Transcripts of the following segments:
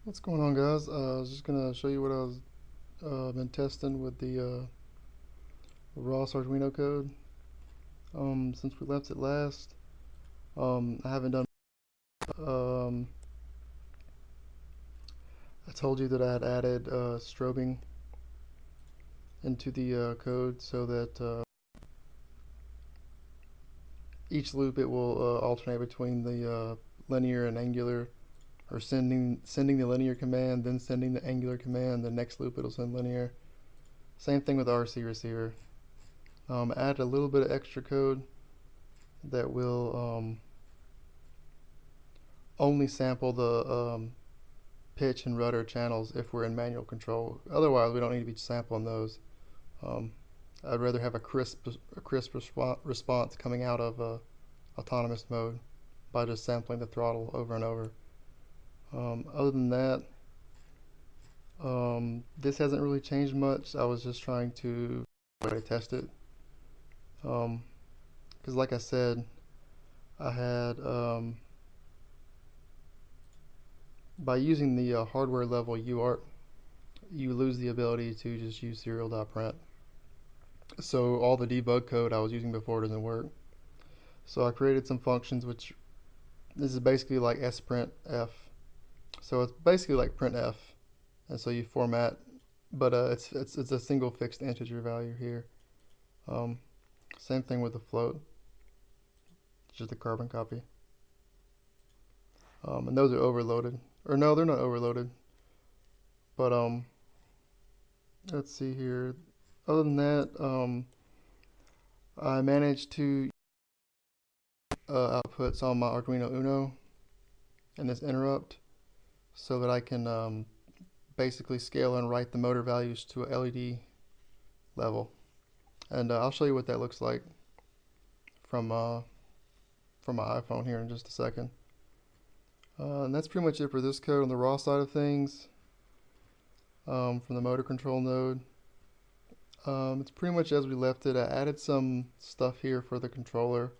What's going on, guys? I was just gonna show you what I was been testing with the ROS Arduino code. Since we left it last, I haven't done. Um, I told you that I had added strobing into the code so that each loop it will alternate between the linear and angular, or sending the linear command, then sending the angular command. The next loop it'll send linear. Same thing with RC receiver. Add a little bit of extra code that will only sample the pitch and rudder channels if we're in manual control. Otherwise, we don't need to be sampling those. Um, I'd rather have a crisp response coming out of autonomous mode by just sampling the throttle over and over. Other than that, this hasn't really changed much. I was just trying to test it. Because like I said, I had by using the hardware level UART, you lose the ability to just use serial.print. So all the debug code I was using before doesn't work. So I created some functions which this is basically like sprintf. So it's basically like printf, and so you format, but it's a single fixed integer value here. Um, Same thing with the float, just a carbon copy. And those are overloaded, or no, they're not overloaded. But let's see here. Other than that, I managed to outputs on my Arduino Uno and this interrupt so that I can basically scale and write the motor values to a LED level. And I'll show you what that looks like from uh, from my iPhone here in just a second. And that's pretty much it for this code on the raw side of things. From the motor control node, it's pretty much as we left it. I added some stuff here for the controller.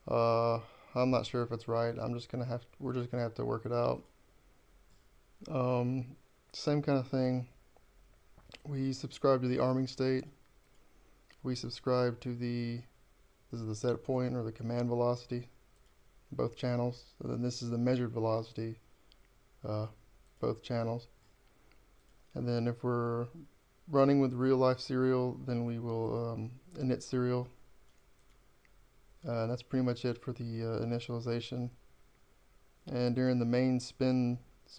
Uh, I'm not sure if it's right. We're just gonna have to work it out. Um, Same kind of thing. We subscribe to the arming state. We subscribe to this is the set point or the command velocity, both channels. And then this is the measured velocity, uh, both channels. And then if we're running with real life serial, then we will init serial. And that's pretty much it for the initialization. And during the main spin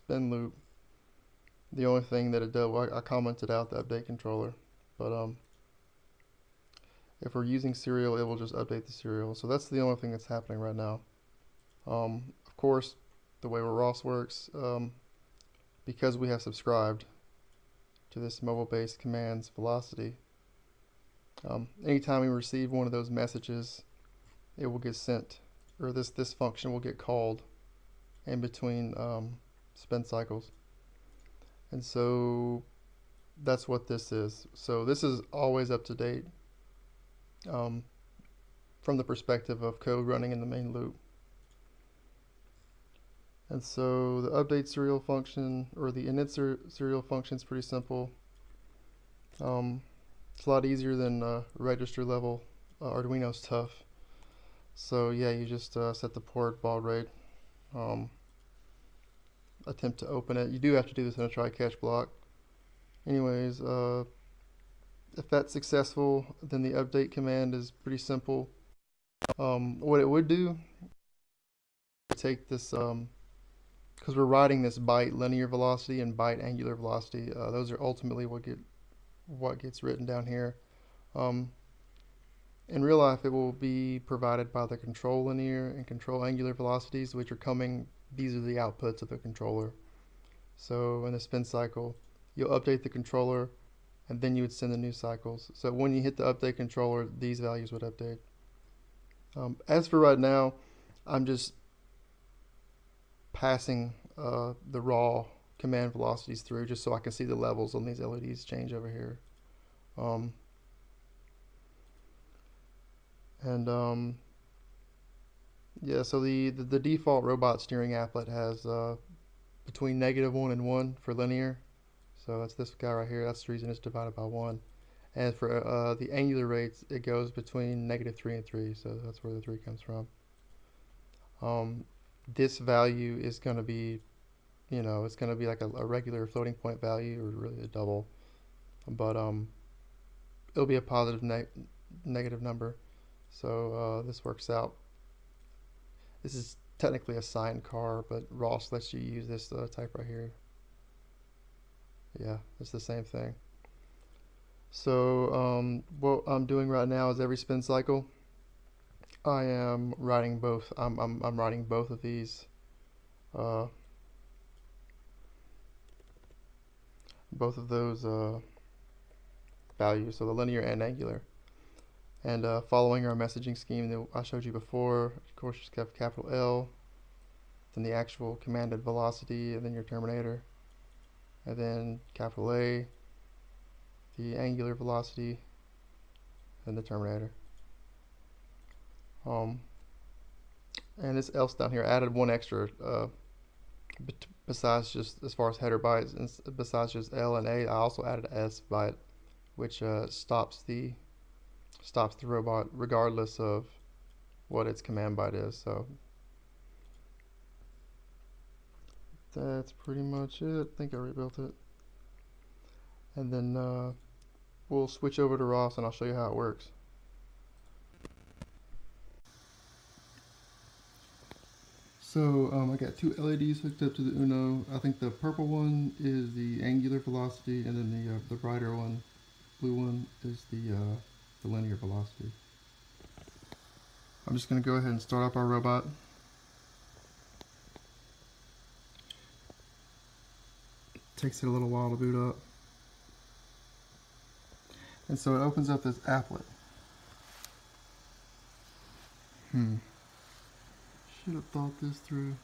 loop, the only thing that it does, well, I commented out the update controller, but if we're using serial, it will just update the serial. So that's the only thing that's happening right now. Of course, the way ROS works, because we have subscribed to this mobile-based commands velocity, anytime we receive one of those messages, it will get sent, or this function will get called in between spin cycles. And so that's what this is. So this is always up to date um, from the perspective of code running in the main loop. And so the update serial function or the init serial function is pretty simple. It's a lot easier than register level. Arduino's tough. So yeah, you just set the port baud rate. Um, Attempt to open it. You do have to do this in a try-catch block. Anyways, if that's successful, then the update command is pretty simple. What it would do, take this, because we're writing this byte linear velocity and byte angular velocity. Those are ultimately what gets written down here. Um, in real life, it will be provided by the control linear and control angular velocities, which are coming. These are the outputs of the controller. So in the spin cycle, you'll update the controller, and then you would send the new cycles. So when you hit the update controller, these values would update. As for right now, I'm just passing the raw command velocities through just so I can see the levels on these LEDs change over here. Um, and yeah, so the default robot steering applet has between -1 and 1 for linear. So that's this guy right here. That's the reason it's divided by 1. And for the angular rates, it goes between -3 and 3. So that's where the 3 comes from. This value is going to be, it's going to be like a regular floating point value, or really a double. But it'll be a positive negative number. So this works out. This is technically a sine car, but ROS lets you use this type right here. Yeah, it's the same thing. So what I'm doing right now is every spin cycle, I am writing both. I'm writing both of these, uh, both of those values, so the linear and angular. And following our messaging scheme that I showed you before, of course, just have capital L, then the actual commanded velocity, and then your terminator, and then capital A, the angular velocity, and the terminator. And this else down here, I added one extra besides just as far as header bytes, and besides just L and A, I also added S byte, which stops the robot regardless of what its command byte is. So that's pretty much it. I think I rebuilt it. And then we'll switch over to ROS and I'll show you how it works. So I got two LEDs hooked up to the Uno. I think the purple one is the angular velocity, and then the brighter one, blue one, is the linear velocity. I'm just going to go ahead and start up our robot. Takes it a little while to boot up. And so it opens up this applet. Should have thought this through.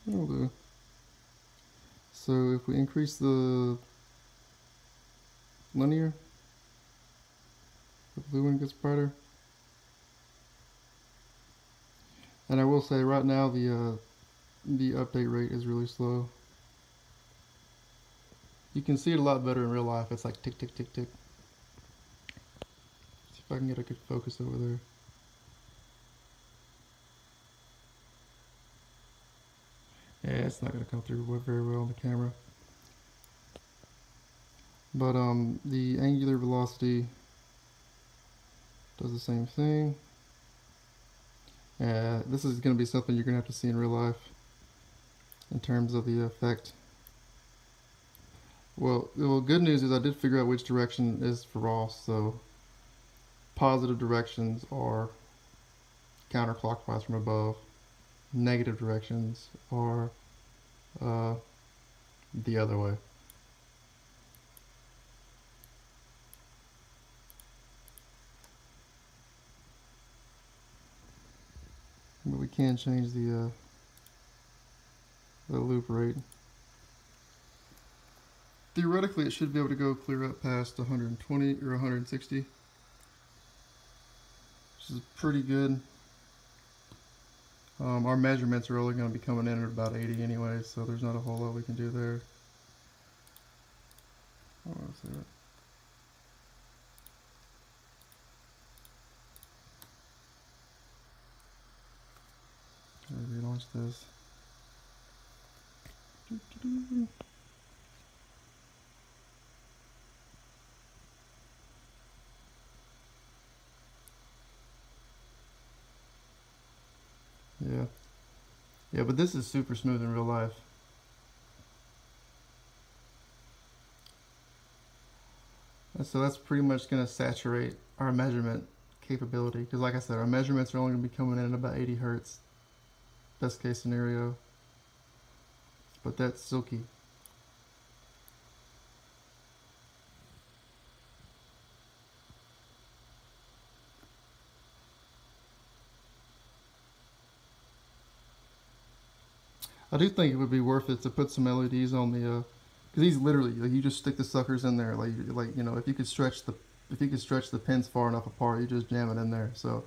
That'll do. So if we increase the linear, the blue one gets brighter. And I will say right now the update rate is really slow. You can see it a lot better in real life. It's like tick, tick, tick, tick. See if I can get a good focus over there. Yeah, it's not going to come through very well on the camera. But the angular velocity does the same thing. This is going to be something you're going to have to see in real life in terms of the effect. Well, good news is I did figure out which direction is for ROS. So positive directions are counterclockwise from above. Negative directions are the other way. But we can change the loop rate. Theoretically, it should be able to go clear up past 120 or 160, which is pretty good. Our measurements are only going to be coming in at about 80 anyway, so there's not a whole lot we can do there. Oh, let's see that. Relaunch this. Yeah, but this is super smooth in real life. And so that's pretty much going to saturate our measurement capability, because like I said, our measurements are only going to be coming in at about 80 hertz, best case scenario, but that's silky. I do think it would be worth it to put some LEDs on the Because he's literally like, you just stick the suckers in there, you know, if you could stretch the pins far enough apart, you just jam it in there. So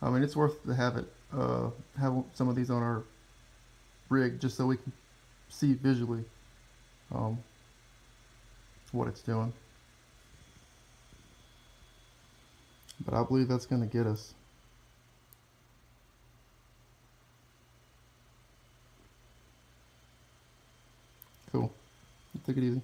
I mean, it's worth to have have some of these on our rig just so we can see visually um, what it's doing. But I believe that's going to get us. Cool. Take it easy.